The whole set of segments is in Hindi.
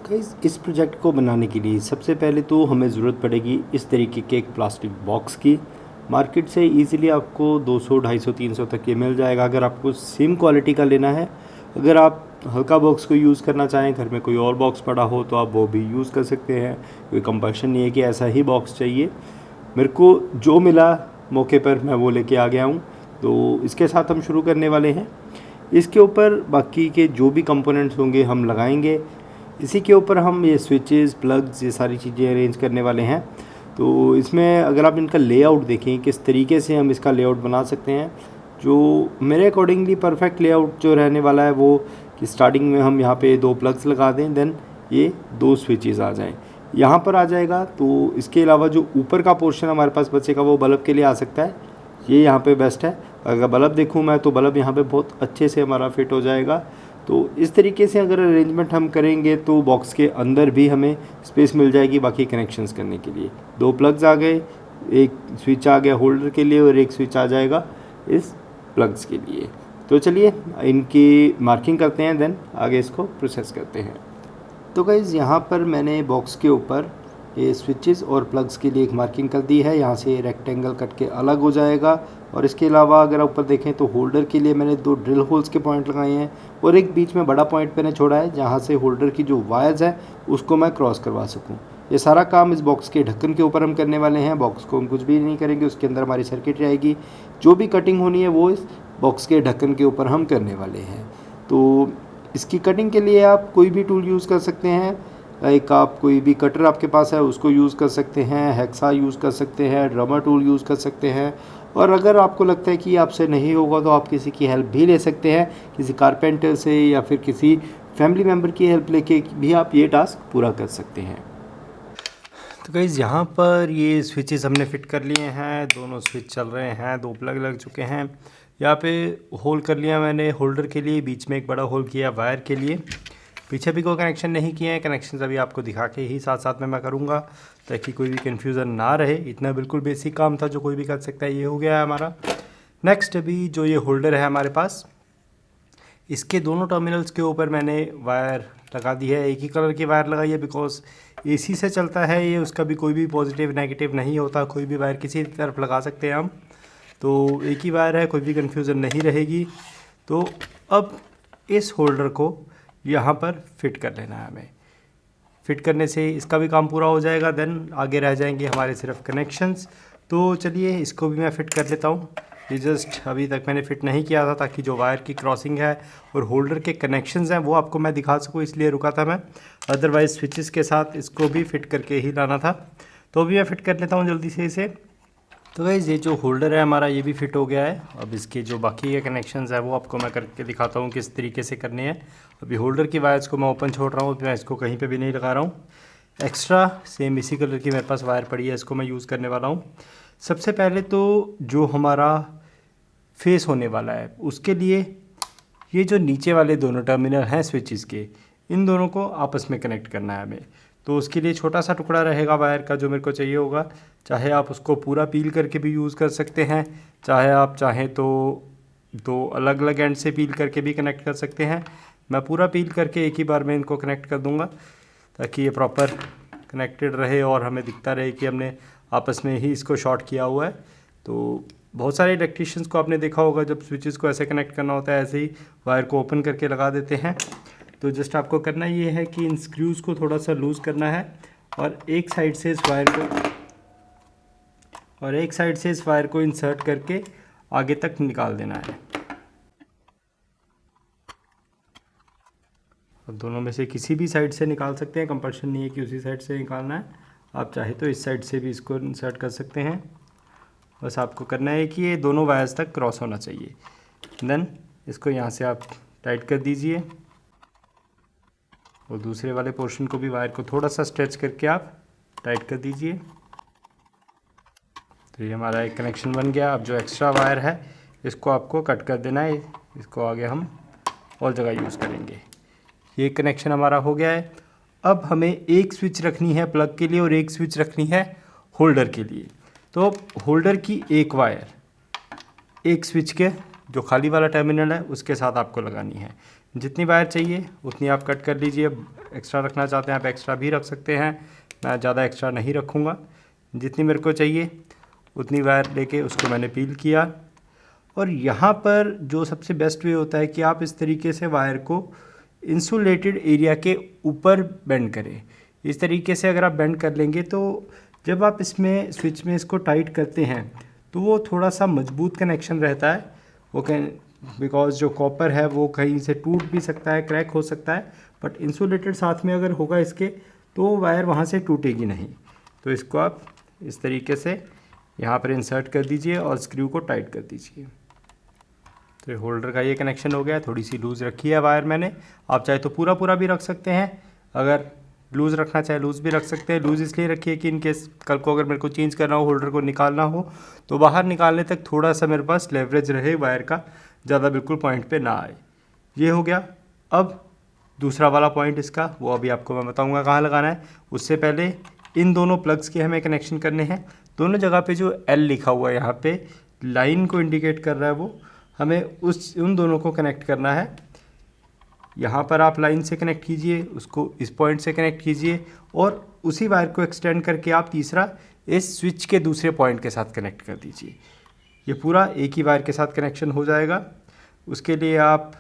गाइस, इस प्रोजेक्ट को बनाने के लिए सबसे पहले तो हमें ज़रूरत पड़ेगी इस तरीके के एक प्लास्टिक बॉक्स की। मार्केट से इजीली आपको 200, 250, 300 तक ये मिल जाएगा अगर आपको सेम क्वालिटी का लेना है। अगर आप हल्का बॉक्स को यूज़ करना चाहें, घर में कोई और बॉक्स पड़ा हो तो आप वो भी यूज़ कर सकते हैं। कोई कंपल्शन नहीं है कि ऐसा ही बॉक्स चाहिए। मेरे को जो मिला मौके पर मैं वो लेके आ गया हूँ। तो इसके साथ हम शुरू करने वाले हैं। इसके ऊपर बाकी के जो भी कंपोनेंट्स होंगे हम लगाएंगे। इसी के ऊपर हम ये स्विचेस, प्लग्स, ये सारी चीज़ें अरेंज करने वाले हैं। तो इसमें अगर आप इनका लेआउट देखें किस तरीके से हम इसका लेआउट बना सकते हैं, जो मेरे अकॉर्डिंगली परफेक्ट लेआउट जो रहने वाला है वो कि स्टार्टिंग में हम यहाँ पे 2 प्लग्स लगा दें, देन ये 2 स्विचेस आ जाएं, यहाँ पर आ जाएगा। तो इसके अलावा जो ऊपर का पोर्शन हमारे पास बचेगा वो बल्ब के लिए आ सकता है। ये यहाँ पे बेस्ट है। अगर बल्ब देखूँ मैं तो बल्ब यहाँ पे बहुत अच्छे से हमारा फिट हो जाएगा। तो इस तरीके से अगर अरेंजमेंट हम करेंगे तो बॉक्स के अंदर भी हमें स्पेस मिल जाएगी बाकी कनेक्शंस करने के लिए। 2 प्लग्स आ गए, एक स्विच आ गया होल्डर के लिए और एक स्विच आ जाएगा इस प्लग्स के लिए। तो चलिए इनकी मार्किंग करते हैं, देन आगे इसको प्रोसेस करते हैं। तो गाइज़, यहाँ पर मैंने बॉक्स के ऊपर ये स्विचेस और प्लग्स के लिए एक मार्किंग कर दी है। यहाँ से रेक्टेंगल कट के अलग हो जाएगा। और इसके अलावा अगर ऊपर देखें तो होल्डर के लिए मैंने 2 ड्रिल होल्स के पॉइंट लगाए हैं और एक बीच में बड़ा पॉइंट मैंने छोड़ा है जहाँ से होल्डर की जो वायर्स है उसको मैं क्रॉस करवा सकूँ। ये सारा काम इस बॉक्स के ढक्कन के ऊपर हम करने वाले हैं। बॉक्स को हम कुछ भी नहीं करेंगे, उसके अंदर हमारी सर्किट रहेगी। जो भी कटिंग होनी है वो इस बॉक्स के ढक्कन के ऊपर हम करने वाले हैं। तो इसकी कटिंग के लिए आप कोई भी टूल यूज़ कर सकते हैं। लाइक आप कोई भी कटर आपके पास है उसको यूज़ कर सकते हैं, हेक्सा यूज़ कर सकते हैं, ड्रमर टूल यूज़ कर सकते हैं। और अगर आपको लगता है कि आपसे नहीं होगा तो आप किसी की हेल्प भी ले सकते हैं, किसी कारपेंटर से या फिर किसी फैमिली मेम्बर की हेल्प लेके भी आप ये टास्क पूरा कर सकते हैं। तो गाइज़, यहाँ पर ये स्विचेस हमने फिट कर लिए हैं। दोनों स्विच चल रहे हैं, 2 प्लग लग चुके हैं। यहाँ पे होल कर लिया मैंने होल्डर के लिए, बीच में एक बड़ा होल किया वायर के लिए। पीछे भी कोई कनेक्शन नहीं किए हैं। कनेक्शन अभी आपको दिखा के ही साथ साथ में मैं करूँगा ताकि कोई भी कन्फ्यूज़न ना रहे। इतना बिल्कुल बेसिक काम था जो कोई भी कर सकता है। ये हो गया है हमारा। नेक्स्ट अभी जो ये होल्डर है हमारे पास, इसके दोनों टर्मिनल्स के ऊपर मैंने वायर लगा दी है। एक ही कलर की वायर लगाई है बिकॉज AC से चलता है ये, उसका भी कोई भी पॉजिटिव नेगेटिव नहीं होता। कोई भी वायर किसी तरफ लगा सकते हैं हम। तो एक ही वायर है, कोई भी कन्फ्यूज़न नहीं रहेगी। तो अब इस होल्डर को यहाँ पर फिट कर लेना है हमें। फिट करने से इसका भी काम पूरा हो जाएगा। देन आगे रह जाएंगे हमारे सिर्फ कनेक्शंस। तो चलिए इसको भी मैं फ़िट कर लेता हूँ। ये जस्ट अभी तक मैंने फ़िट नहीं किया था ताकि जो वायर की क्रॉसिंग है और होल्डर के कनेक्शंस हैं वो आपको मैं दिखा सकूँ, इसलिए रुका था मैं। अदरवाइज़ स्विचेस के साथ इसको भी फिट करके ही लाना था। तो अभी मैं फ़िट कर लेता हूँ जल्दी से इसे। तो गाइस, ये जो होल्डर है हमारा ये भी फिट हो गया है। अब इसके जो बाकी के कनेक्शंस है वो आपको मैं करके दिखाता हूँ किस तरीके से करने हैं। अभी होल्डर की वायर्स को मैं ओपन छोड़ रहा हूँ, मैं इसको कहीं पे भी नहीं लगा रहा हूँ। एक्स्ट्रा सेम इसी कलर की मेरे पास वायर पड़ी है, इसको मैं यूज़ करने वाला हूँ। सबसे पहले तो जो हमारा फेस होने वाला है उसके लिए ये जो नीचे वाले दोनों टर्मिनल हैं स्विचेस के, इन दोनों को आपस में कनेक्ट करना है हमें। तो उसके लिए छोटा सा टुकड़ा रहेगा वायर का जो मेरे को चाहिए होगा। चाहे आप उसको पूरा पील करके भी यूज़ कर सकते हैं, चाहे आप चाहें तो 2 अलग अलग एंड से पील करके भी कनेक्ट कर सकते हैं। मैं पूरा पील करके एक ही बार में इनको कनेक्ट कर दूंगा ताकि ये प्रॉपर कनेक्टेड रहे और हमें दिखता रहे कि हमने आपस में ही इसको शॉर्ट किया हुआ है। तो बहुत सारे इलेक्ट्रीशियंस को आपने देखा होगा जब स्विचेस को ऐसे कनेक्ट करना होता है ऐसे ही वायर को ओपन करके लगा देते हैं। तो जस्ट आपको करना ये है कि इन स्क्रूज़ को थोड़ा सा लूज़ करना है और एक साइड से इस वायर को इंसर्ट करके आगे तक निकाल देना है। अब दोनों में से किसी भी साइड से निकाल सकते हैं, कंपल्शन नहीं है कि उसी साइड से निकालना है। आप चाहे तो इस साइड से भी इसको इंसर्ट कर सकते हैं। बस आपको करना है कि ये दोनों वायर्स तक क्रॉस होना चाहिए। देन इसको यहाँ से आप टाइट कर दीजिए और दूसरे वाले पोर्शन को भी वायर को थोड़ा सा स्ट्रेच करके आप टाइट कर दीजिए। तो ये हमारा एक कनेक्शन बन गया। अब जो एक्स्ट्रा वायर है इसको आपको कट कर देना है, इसको आगे हम और जगह यूज़ करेंगे। ये कनेक्शन हमारा हो गया है। अब हमें एक स्विच रखनी है प्लग के लिए और एक स्विच रखनी है होल्डर के लिए। तो होल्डर की एक वायर एक स्विच के जो खाली वाला टर्मिनल है उसके साथ आपको लगानी है। जितनी वायर चाहिए उतनी आप कट कर लीजिए। एक्स्ट्रा रखना चाहते हैं आप एक्स्ट्रा भी रख सकते हैं, मैं ज़्यादा एक्स्ट्रा नहीं रखूँगा। जितनी मेरे को चाहिए उतनी वायर लेके उसको मैंने पील किया। और यहाँ पर जो सबसे बेस्ट वे होता है कि आप इस तरीके से वायर को इंसुलेटेड एरिया के ऊपर बेंड करें। इस तरीके से अगर आप बेंड कर लेंगे तो जब आप इसमें स्विच में इसको टाइट करते हैं तो वो थोड़ा सा मजबूत कनेक्शन रहता है। वो बिकॉज जो कॉपर है वो कहीं से टूट भी सकता है, क्रैक हो सकता है, बट इंसुलेटेड साथ में अगर होगा इसके तो वायर वहाँ से टूटेगी नहीं। तो इसको आप इस तरीके से यहाँ पर इंसर्ट कर दीजिए और स्क्रू को टाइट कर दीजिए। तो होल्डर का ये कनेक्शन हो गया। थोड़ी सी लूज़ रखी है वायर मैंने, आप चाहे तो पूरा पूरा भी रख सकते हैं, अगर लूज़ रखना चाहे लूज़ भी रख सकते हैं। लूज़ इसलिए रखिए कि इनकेस कल को अगर मेरे को चेंज करना हो, होल्डर को निकालना हो, तो बाहर निकालने तक थोड़ा सा मेरे पास लेवरेज रहे वायर का, ज़्यादा बिल्कुल पॉइंट पे ना आए। ये हो गया। अब दूसरा वाला पॉइंट इसका वो अभी आपको मैं बताऊँगा कहाँ लगाना है। उससे पहले इन दोनों प्लग्स के हमें कनेक्शन करने हैं। दोनों जगह पे जो L लिखा हुआ है यहाँ पे लाइन को इंडिकेट कर रहा है, वो हमें उन दोनों को कनेक्ट करना है। यहाँ पर आप लाइन से कनेक्ट कीजिए, उसको इस पॉइंट से कनेक्ट कीजिए और उसी वायर को एक्सटेंड करके आप तीसरा इस स्विच के दूसरे पॉइंट के साथ कनेक्ट कर दीजिए। ये पूरा एक ही वायर के साथ कनेक्शन हो जाएगा। उसके लिए आप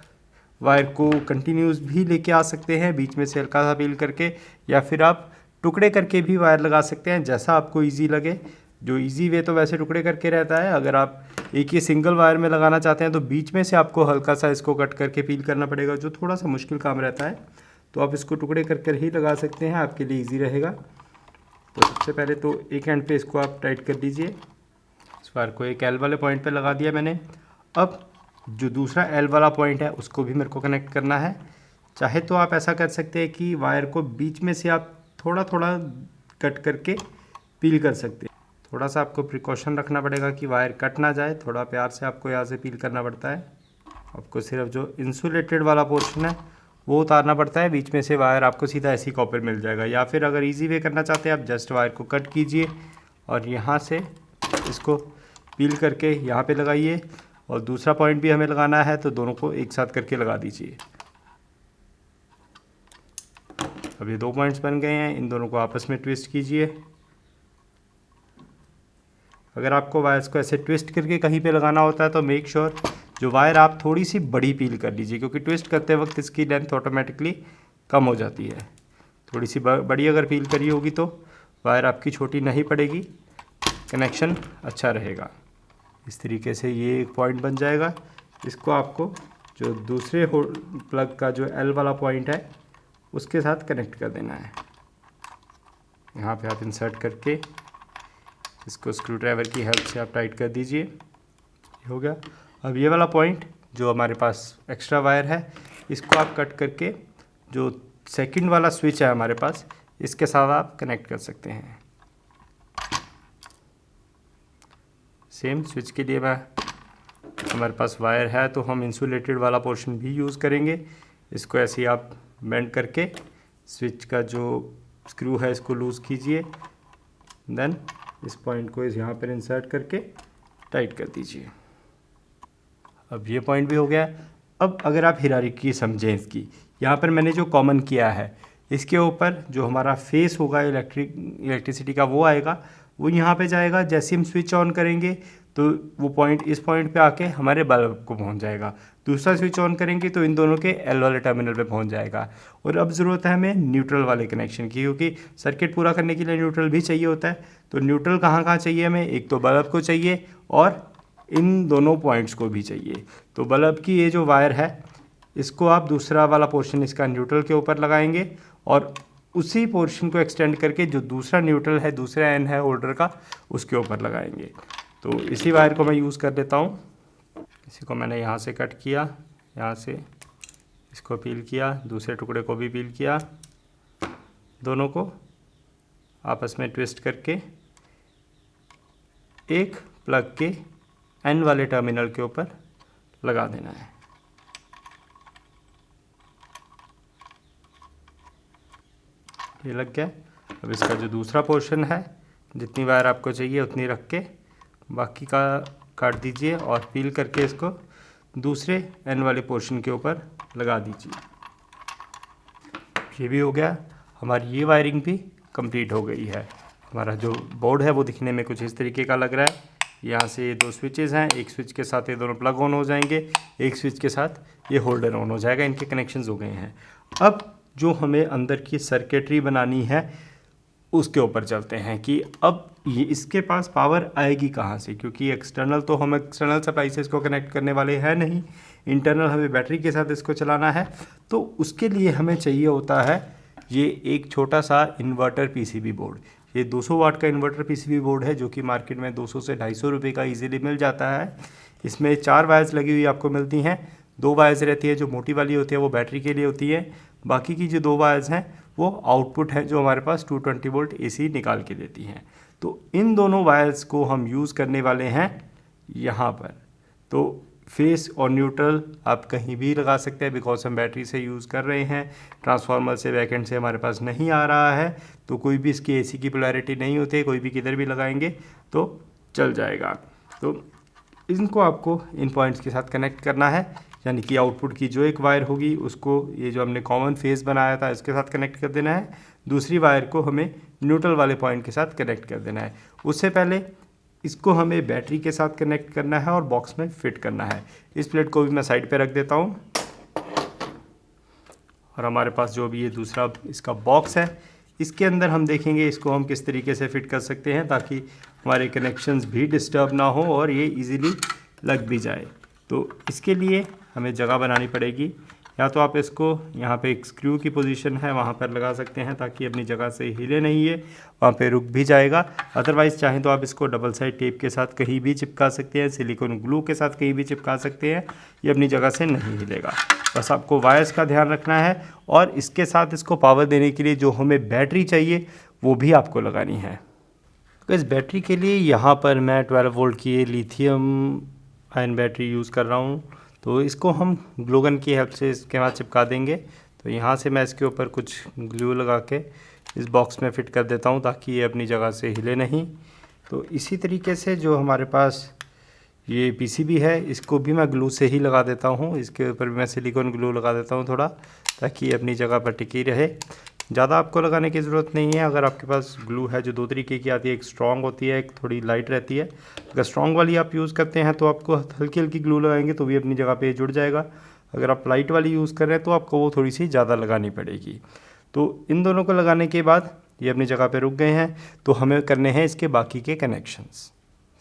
वायर को कंटिन्यूस भी लेके आ सकते हैं, बीच में से हल्का सा पील करके, या फिर आप टुकड़े करके भी वायर लगा सकते हैं, जैसा आपको ईजी लगे। जो इजी वे तो वैसे टुकड़े करके रहता है। अगर आप एक ही सिंगल वायर में लगाना चाहते हैं तो बीच में से आपको हल्का सा इसको कट करके पील करना पड़ेगा, जो थोड़ा सा मुश्किल काम रहता है। तो आप इसको टुकड़े कर ही लगा सकते हैं, आपके लिए इजी रहेगा। तो सबसे पहले तो एक एंड पे इसको आप टाइट कर दीजिए। इस वायर को एक एल वाले पॉइंट पे लगा दिया मैंने। अब जो दूसरा एल वाला पॉइंट है उसको भी मेरे को कनेक्ट करना है। चाहे तो आप ऐसा कर सकते हैं कि वायर को बीच में से आप थोड़ा थोड़ा कट करके पील कर सकते हैं। थोड़ा सा आपको प्रिकॉशन रखना पड़ेगा कि वायर कट ना जाए, थोड़ा प्यार से आपको यहाँ से पील करना पड़ता है। आपको सिर्फ जो इंसुलेटेड वाला पोर्शन है वो उतारना पड़ता है, बीच में से वायर आपको सीधा ऐसी कॉपर मिल जाएगा। या फिर अगर इजी वे करना चाहते हैं आप जस्ट वायर को कट कीजिए और यहाँ से इसको पील करके यहाँ पे लगाइए, और दूसरा पॉइंट भी हमें लगाना है तो दोनों को एक साथ करके लगा दीजिए। अब ये दो पॉइंट्स बन गए हैं, इन दोनों को आपस में ट्विस्ट कीजिए। अगर आपको वायर्स को ऐसे ट्विस्ट करके कहीं पे लगाना होता है तो मेक श्योर जो वायर आप थोड़ी सी बड़ी पील कर लीजिए, क्योंकि ट्विस्ट करते वक्त इसकी लेंथ ऑटोमेटिकली कम हो जाती है। थोड़ी सी बड़ी अगर पील करी होगी तो वायर आपकी छोटी नहीं पड़ेगी, कनेक्शन अच्छा रहेगा। इस तरीके से ये एक पॉइंट बन जाएगा। इसको आपको जो दूसरे प्लग का जो एल वाला पॉइंट है उसके साथ कनेक्ट कर देना है। यहाँ पे आप इंसर्ट करके इसको स्क्रू ड्राइवर की हेल्प से आप टाइट कर दीजिए। हो गया। अब ये वाला पॉइंट जो हमारे पास एक्स्ट्रा वायर है इसको आप कट करके जो सेकंड वाला स्विच है हमारे पास इसके साथ आप कनेक्ट कर सकते हैं। सेम स्विच के लिए हमारे पास वायर है तो हम इंसुलेटेड वाला पोर्शन भी यूज़ करेंगे। इसको ऐसे ही आप बेंड करके स्विच का जो स्क्रू है इसको लूज़ कीजिए, देन इस पॉइंट को यहाँ पर इंसर्ट करके टाइट कर दीजिए। अब ये पॉइंट भी हो गया। अब अगर आप हायरार्की समझें इसकी, यहाँ पर मैंने जो कॉमन किया है इसके ऊपर जो हमारा फेस होगा इलेक्ट्रिसिटी का वो आएगा, वो यहाँ पे जाएगा। जैसे हम स्विच ऑन करेंगे तो वो पॉइंट इस पॉइंट पे आके हमारे बल्ब को पहुँच जाएगा। दूसरा स्विच ऑन करेंगे तो इन दोनों के एल वाले टर्मिनल पे पहुँच जाएगा। और अब ज़रूरत है हमें न्यूट्रल वाले कनेक्शन की, क्योंकि सर्किट पूरा करने के लिए न्यूट्रल भी चाहिए होता है। तो न्यूट्रल कहाँ कहाँ चाहिए हमें, एक तो बल्ब को चाहिए और इन दोनों पॉइंट्स को भी चाहिए। तो बल्ब की ये जो वायर है इसको आप दूसरा वाला पोर्शन इसका न्यूट्रल के ऊपर लगाएंगे और उसी पोर्शन को एक्सटेंड करके जो दूसरा न्यूट्रल है, दूसरा एन है होल्डर का, उसके ऊपर लगाएंगे। तो इसी वायर को मैं यूज़ कर लेता हूँ। इसी को मैंने यहाँ से कट किया, यहाँ से इसको पील किया, दूसरे टुकड़े को भी पील किया, दोनों को आपस में ट्विस्ट करके एक प्लग के एन वाले टर्मिनल के ऊपर लगा देना है। ये लग गया। अब इसका जो दूसरा पोर्शन है जितनी वायर आपको चाहिए उतनी रख के बाकी का काट दीजिए और पील करके इसको दूसरे एंड वाले पोर्शन के ऊपर लगा दीजिए। ये भी हो गया, हमारी ये वायरिंग भी कंप्लीट हो गई है। हमारा जो बोर्ड है वो दिखने में कुछ इस तरीके का लग रहा है। यहाँ से ये 2 स्विचेस हैं, एक स्विच के साथ ये दोनों प्लग ऑन हो जाएंगे, एक स्विच के साथ ये होल्डर ऑन हो जाएगा। इनके कनेक्शंस हो गए हैं। अब जो हमें अंदर की सर्किटरी बनानी है उसके ऊपर चलते हैं कि अब ये इसके पास पावर आएगी कहाँ से, क्योंकि एक्सटर्नल तो हम एक्सटर्नल सप्लाई से इसको कनेक्ट करने वाले हैं नहीं, इंटरनल हमें बैटरी के साथ इसको चलाना है। तो उसके लिए हमें चाहिए होता है ये एक छोटा सा इन्वर्टर पीसीबी बोर्ड। ये 200 वाट का इन्वर्टर पीसीबी बोर्ड है जो कि मार्केट में 200 से 250 रुपये का इजीली मिल जाता है। इसमें 4 वायर्स लगी हुई आपको मिलती हैं। 2 वायर्स रहती है, जो मोटी वाली होती है वो बैटरी के लिए होती है, बाकी की जो 2 वायर्स हैं वो आउटपुट है जो हमारे पास 220 वोल्ट एसी निकाल के देती हैं। तो इन दोनों वायर्स को हम यूज़ करने वाले हैं यहाँ पर। तो फेस और न्यूट्रल आप कहीं भी लगा सकते हैं, बिकॉज हम बैटरी से यूज़ कर रहे हैं, ट्रांसफार्मर से बैकएंड से हमारे पास नहीं आ रहा है, तो कोई भी इसकी एसी की पोलैरिटी नहीं होती है, कोई भी किधर भी लगाएंगे तो चल जाएगा। तो इनको आपको इन पॉइंट्स के साथ कनेक्ट करना है, यानी कि आउटपुट की जो एक वायर होगी उसको ये जो हमने कॉमन फेस बनाया था इसके साथ कनेक्ट कर देना है, दूसरी वायर को हमें न्यूट्रल वाले पॉइंट के साथ कनेक्ट कर देना है। उससे पहले इसको हमें बैटरी के साथ कनेक्ट करना है और बॉक्स में फिट करना है। इस प्लेट को भी मैं साइड पे रख देता हूँ और हमारे पास जो भी ये दूसरा इसका बॉक्स है इसके अंदर हम देखेंगे इसको हम किस तरीके से फिट कर सकते हैं ताकि हमारे कनेक्शंस भी डिस्टर्ब ना हो और ये इजीली लग भी जाए। तो इसके लिए हमें जगह बनानी पड़ेगी, या तो आप इसको यहाँ पे एक स्क्रू की पोजीशन है वहाँ पर लगा सकते हैं ताकि अपनी जगह से हिले नहीं है, वहाँ पे रुक भी जाएगा। अदरवाइज़ चाहें तो आप इसको डबल साइड टेप के साथ कहीं भी चिपका सकते हैं, सिलिकॉन ग्लू के साथ कहीं भी चिपका सकते हैं, ये अपनी जगह से नहीं हिलेगा। बस आपको वायर्स का ध्यान रखना है और इसके साथ इसको पावर देने के लिए जो हमें बैटरी चाहिए वो भी आपको लगानी है। तो इस बैटरी के लिए यहाँ पर मैं 12 वोल्ट की लिथियम आयन बैटरी यूज़ कर रहा हूँ। तो इसको हम ग्लू गन की हेल्प से इसके बाद चिपका देंगे। तो यहाँ से मैं इसके ऊपर कुछ ग्लू लगा के इस बॉक्स में फ़िट कर देता हूँ ताकि ये अपनी जगह से हिले नहीं। तो इसी तरीके से जो हमारे पास ये पीसीबी है इसको भी मैं ग्लू से ही लगा देता हूँ, इसके ऊपर भी मैं सिलिकॉन ग्लू लगा देता हूँ थोड़ा, ताकि ये अपनी जगह पर टिकी रहे। ज़्यादा आपको लगाने की ज़रूरत नहीं है। अगर आपके पास ग्लू है जो 2 तरीके की आती है, एक स्ट्रॉन्ग होती है, एक थोड़ी लाइट रहती है। अगर स्ट्रॉन्ग वाली आप यूज़ करते हैं तो आपको हल्की हल्की ग्लू लगाएंगे तो भी अपनी जगह पे जुड़ जाएगा। अगर आप लाइट वाली यूज़ कर रहे हैं तो आपको वो थोड़ी सी ज़्यादा लगानी पड़ेगी। तो इन दोनों को लगाने के बाद ये अपनी जगह पर रुक गए हैं, तो हमें करने हैं इसके बाकी के कनेक्शंस।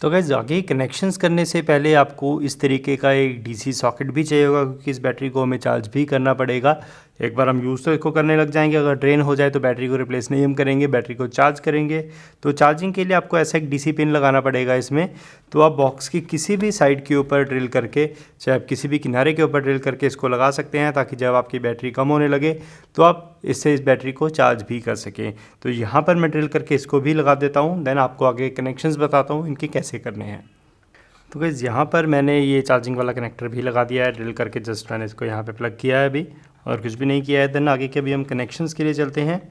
तो गाइस आगे कनेक्शंस करने से पहले आपको इस तरीके का एक डीसी सॉकेट भी चाहिए होगा, क्योंकि इस बैटरी को हमें चार्ज भी करना पड़ेगा। एक बार हम यूज़ तो इसको करने लग जाएंगे, अगर ड्रेन हो जाए तो बैटरी को रिप्लेस नहीं हम करेंगे, बैटरी को चार्ज करेंगे। तो चार्जिंग के लिए आपको ऐसा एक डीसी पिन लगाना पड़ेगा इसमें। तो आप बॉक्स की किसी भी साइड के ऊपर ड्रिल करके, चाहे आप किसी भी किनारे के ऊपर ड्रिल करके इसको लगा सकते हैं, ताकि जब आपकी बैटरी कम होने लगे तो आप इससे इस बैटरी को चार्ज भी कर सकें। तो यहाँ पर मैं ड्रिल करके इसको भी लगा देता हूँ, देन आपको आगे कनेक्शंस बताता हूँ इनके कैसे करने हैं। तो गाइस यहाँ पर मैंने ये चार्जिंग वाला कनेक्टर भी लगा दिया है, ड्रिल करके जस्ट मैंने इसको यहाँ पे प्लग किया है अभी, और कुछ भी नहीं किया है। देन आगे के अभी हम कनेक्शंस के लिए चलते हैं।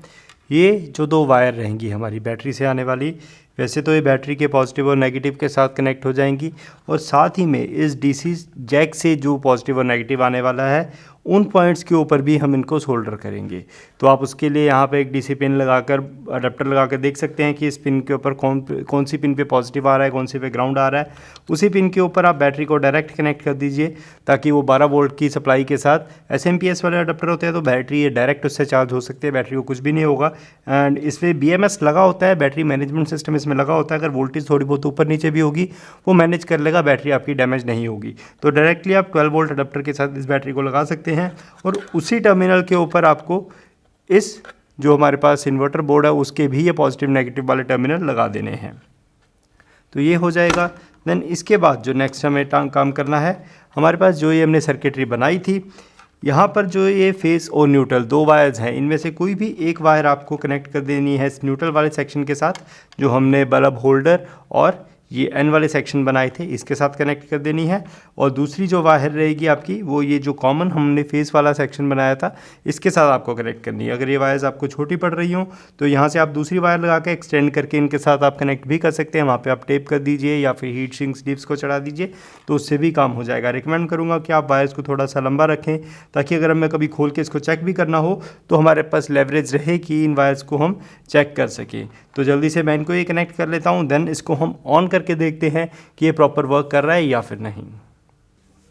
ये जो 2 वायर रहेंगी हमारी बैटरी से आने वाली, वैसे तो ये बैटरी के पॉजिटिव और नेगेटिव के साथ कनेक्ट हो जाएंगी, और साथ ही में इस डीसी जैक से जो पॉजिटिव और नेगेटिव आने वाला है उन पॉइंट्स के ऊपर भी हम इनको सोल्डर करेंगे। तो आप उसके लिए यहाँ पे एक डीसी पिन लगाकर, अडेप्टर लगाकर देख सकते हैं कि इस पिन के ऊपर कौन सी पिन पे पॉजिटिव आ रहा है, कौन सी पे ग्राउंड आ रहा है। उसी पिन के ऊपर आप बैटरी को डायरेक्ट कनेक्ट कर दीजिए ताकि वो 12 वोल्ट की सप्लाई के साथ, एसएमपीएस वाले अडेप्टर होते हैं तो बैटरी ये डायरेक्ट उससे चार्ज हो सकती है, बैटरी को कुछ भी नहीं होगा। एंड इसमें BMS लगा होता है, बैटरी मैनेजमेंट सिस्टम इसमें लगा होता है। अगर वोल्टेज थोड़ी बहुत ऊपर नीचे भी होगी वो मैनेज कर लेगा, बैटरी आपकी डैमेज नहीं होगी। तो डायरेक्टली आप 12 वोल्ट अडेप्टर के साथ इस बैटरी को लगा सकते हैं, और उसी टर्मिनल के ऊपर आपको इस जो हमारे पास इन्वर्टर बोर्ड है उसके भी ये पॉजिटिव नेगेटिव वाले टर्मिनल लगा देने हैं। तो ये हो जाएगा। देन इसके बाद जो नेक्स्ट हमें काम करना है, हमारे पास जो ये हमने सर्किटरी बनाई थी, यहाँ पर जो ये फेस और न्यूट्रल 2 वायर्स हैं, इनमें से कोई भी एक वायर आपको कनेक्ट कर देनी है इस न्यूट्रल वाले सेक्शन के साथ जो हमने बल्ब होल्डर और ये N वाले सेक्शन बनाए थे इसके साथ कनेक्ट कर देनी है। और दूसरी जो वायर रहेगी आपकी वो ये जो कॉमन हमने फेस वाला सेक्शन बनाया था इसके साथ आपको कनेक्ट करनी है। अगर ये वायर्स आपको छोटी पड़ रही हो तो यहाँ से आप दूसरी वायर लगा के एक्सटेंड करके इनके साथ आप कनेक्ट भी कर सकते हैं। वहाँ पे आप टेप कर दीजिए या फिर हीट सिंक स्लिप्स को चढ़ा दीजिए तो उससे भी काम हो जाएगा। रिकमेंड करूँगा कि आप वायर्स को थोड़ा सा लंबा रखें ताकि अगर हमें कभी खोल के इसको चेक भी करना हो तो हमारे पास लेवरेज रहे कि इन वायर्स को हम चेक कर सकें। तो जल्दी से मैं इनको ये कनेक्ट कर लेता हूँ, देन इसको हम ऑन करके देखते हैं कि ये प्रॉपर वर्क कर रहा है या फिर नहीं।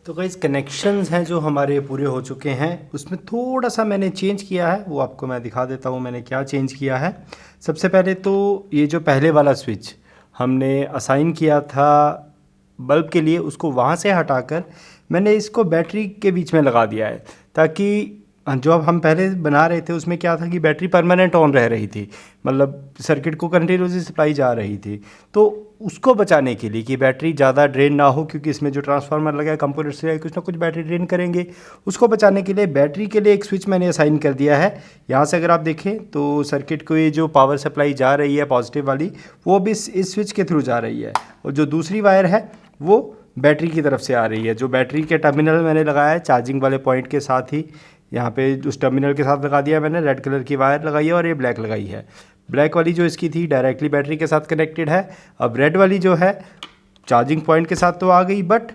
तो गाइस कनेक्शंस हैं जो हमारे पूरे हो चुके हैं, उसमें थोड़ा सा मैंने चेंज किया है, वो आपको मैं दिखा देता हूँ मैंने क्या चेंज किया है। सबसे पहले तो ये जो पहले वाला स्विच हमने असाइन किया था बल्ब के लिए उसको वहाँ से हटाकर मैंने इसको बैटरी के बीच में लगा दिया है, ताकि जो अब हम पहले बना रहे थे उसमें क्या था कि बैटरी परमानेंट ऑन रह रही थी, मतलब सर्किट को कंटिन्यूसली सप्लाई जा रही थी। तो उसको बचाने के लिए कि बैटरी ज़्यादा ड्रेन ना हो, क्योंकि इसमें जो ट्रांसफार्मर लगा है कंपोनेंट से कुछ ना कुछ बैटरी ड्रेन करेंगे, उसको बचाने के लिए बैटरी के लिए एक स्विच मैंने असाइन कर दिया है। यहाँ से अगर आप देखें तो सर्किट को ये जो पावर सप्लाई जा रही है पॉजिटिव वाली वो भी इस स्विच के थ्रू जा रही है, और जो दूसरी वायर है वो बैटरी की तरफ से आ रही है। जो बैटरी के टर्मिनल मैंने लगाया है चार्जिंग वाले पॉइंट के साथ ही यहाँ पे उस टर्मिनल के साथ लगा दिया मैंने, रेड कलर की वायर लगाई है और ये ब्लैक लगाई है। ब्लैक वाली जो इसकी थी डायरेक्टली बैटरी के साथ कनेक्टेड है। अब रेड वाली जो है चार्जिंग पॉइंट के साथ तो आ गई, बट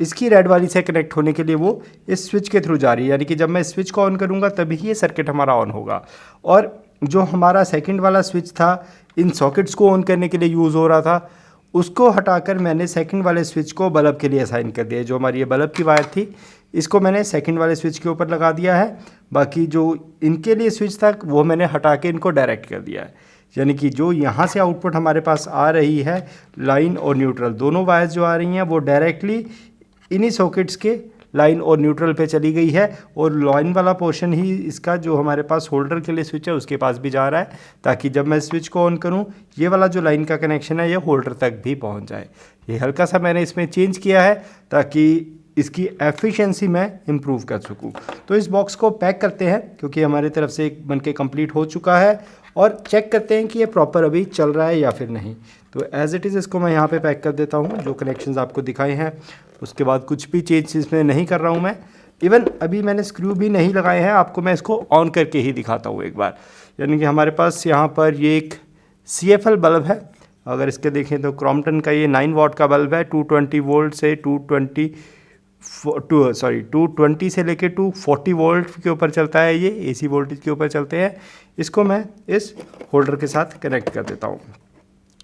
इसकी रेड वाली से कनेक्ट होने के लिए वो इस स्विच के थ्रू जा रही है, यानी कि जब मैं स्विच को ऑन करूँगा तभी ये सर्किट हमारा ऑन होगा। और जो हमारा सेकेंड वाला स्विच था इन सॉकेट्स को ऑन करने के लिए यूज़ हो रहा था, उसको हटाकर मैंने सेकंड वाले स्विच को बल्ब के लिए असाइन कर दिया। जो हमारी ये बल्ब की वायर थी इसको मैंने सेकंड वाले स्विच के ऊपर लगा दिया है। बाकी जो इनके लिए स्विच था वो मैंने हटा के इनको डायरेक्ट कर दिया है, यानी कि जो यहाँ से आउटपुट हमारे पास आ रही है लाइन और न्यूट्रल दोनों वायर्स जो आ रही हैं वो डायरेक्टली इन्हीं सॉकेट्स के लाइन और न्यूट्रल पे चली गई है, और लाइन वाला पोर्शन ही इसका जो हमारे पास होल्डर के लिए स्विच है उसके पास भी जा रहा है, ताकि जब मैं स्विच को ऑन करूं ये वाला जो लाइन का कनेक्शन है ये होल्डर तक भी पहुंच जाए। ये हल्का सा मैंने इसमें चेंज किया है ताकि इसकी एफिशिएंसी मैं इम्प्रूव कर सकूं। तो इस बॉक्स को पैक करते हैं क्योंकि हमारी तरफ से एक बनके कंप्लीट हो चुका है, और चेक करते हैं कि ये प्रॉपर अभी चल रहा है या फिर नहीं। तो एज़ इट इज़ इसको मैं यहाँ पे पैक कर देता हूँ, जो कनेक्शंस आपको दिखाए हैं। उसके बाद कुछ भी चेंज इसमें नहीं कर रहा हूँ मैं, इवन अभी मैंने स्क्रू भी नहीं लगाए हैं, आपको मैं इसको ऑन करके ही दिखाता हूँ एक बार। यानी कि हमारे पास यहाँ पर ये एक CFL बल्ब है, अगर इसके देखें तो क्रॉम्पटन का ये 9 वाट का बल्ब है। 220 वोल्ट से 220 से लेके 240 वोल्ट के ऊपर चलता है, ये AC वोल्टेज के ऊपर चलते हैं। इसको मैं इस होल्डर के साथ कनेक्ट कर देता हूँ।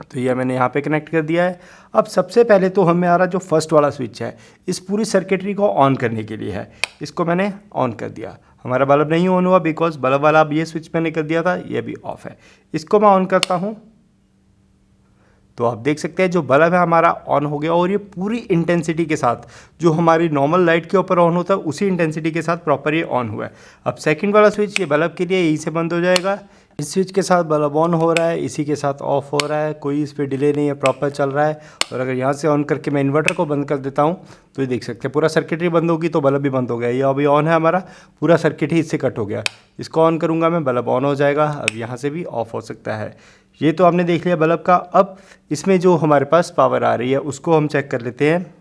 तो ये मैंने यहाँ पे कनेक्ट कर दिया है। अब सबसे पहले तो हमारा जो फर्स्ट वाला स्विच है इस पूरी सर्किटरी को ऑन करने के लिए है, इसको मैंने ऑन कर दिया। हमारा बल्ब नहीं ऑन हुआ बिकॉज बल्ब वाला अब ये स्विच मैंने कर दिया था, ये भी ऑफ है। इसको मैं ऑन करता हूँ तो आप देख सकते हैं जो बल्ब है हमारा ऑन हो गया, और ये पूरी इंटेंसिटी के साथ जो हमारी नॉर्मल लाइट के ऊपर ऑन होता है उसी इंटेंसिटी के साथ प्रॉपर ये ऑन हुआ है। अब सेकंड वाला स्विच ये बल्ब के लिए यहीं से बंद हो जाएगा। इस स्विच के साथ बल्ब ऑन हो रहा है, इसी के साथ ऑफ हो रहा है, कोई इस पर डिले नहीं है, प्रॉपर चल रहा है। और अगर यहाँ से ऑन करके मैं इन्वर्टर को बंद कर देता हूँ तो ये देख सकते हैं पूरा सर्किटरी बंद होगी तो बल्ब भी बंद हो गया। ये अभी ऑन है, हमारा पूरा सर्किट ही इससे कट हो गया। इसको ऑन करूँगा मैं, बल्ब ऑन हो जाएगा। अब यहाँ से भी ऑफ हो सकता है। ये तो आपने देख लिया बल्ब का। अब इसमें जो हमारे पास पावर आ रही है उसको हम चेक कर लेते हैं।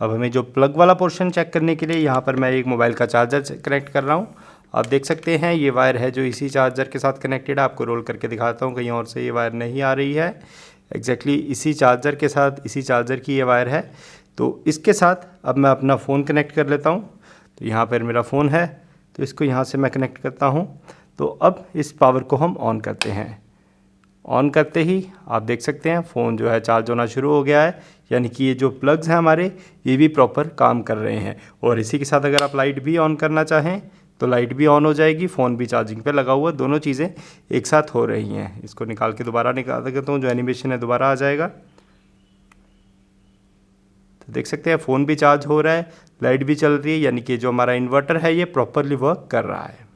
अब हमें जो प्लग वाला पोर्शन चेक करने के लिए यहाँ पर मैं एक मोबाइल का चार्जर कनेक्ट कर रहा हूँ। आप देख सकते हैं ये वायर है जो इसी चार्जर के साथ कनेक्टेड है। आपको रोल करके दिखाता हूँ, कहीं और से ये वायर नहीं आ रही है। एग्जैक्टली इसी चार्जर के साथ, इसी चार्जर की ये वायर है। तो इसके साथ अब मैं अपना फ़ोन कनेक्ट कर लेता हूँ। तो यहाँ पर मेरा फ़ोन है तो इसको यहाँ से मैं कनेक्ट करता हूँ। तो अब इस पावर को हम ऑन करते हैं। ऑन करते ही आप देख सकते हैं फ़ोन जो है चार्ज होना शुरू हो गया है, यानी कि ये जो प्लग्स हैं हमारे ये भी प्रॉपर काम कर रहे हैं। और इसी के साथ अगर आप लाइट भी ऑन करना चाहें तो लाइट भी ऑन हो जाएगी, फ़ोन भी चार्जिंग पे लगा हुआ, दोनों चीज़ें एक साथ हो रही हैं। इसको निकाल के दोबारा निकाल देता हूँ, जो एनिमेशन है दोबारा आ जाएगा। तो देख सकते हैं फ़ोन भी चार्ज हो रहा है, लाइट भी चल रही है, यानी कि जो हमारा इन्वर्टर है ये प्रॉपरली वर्क कर रहा है।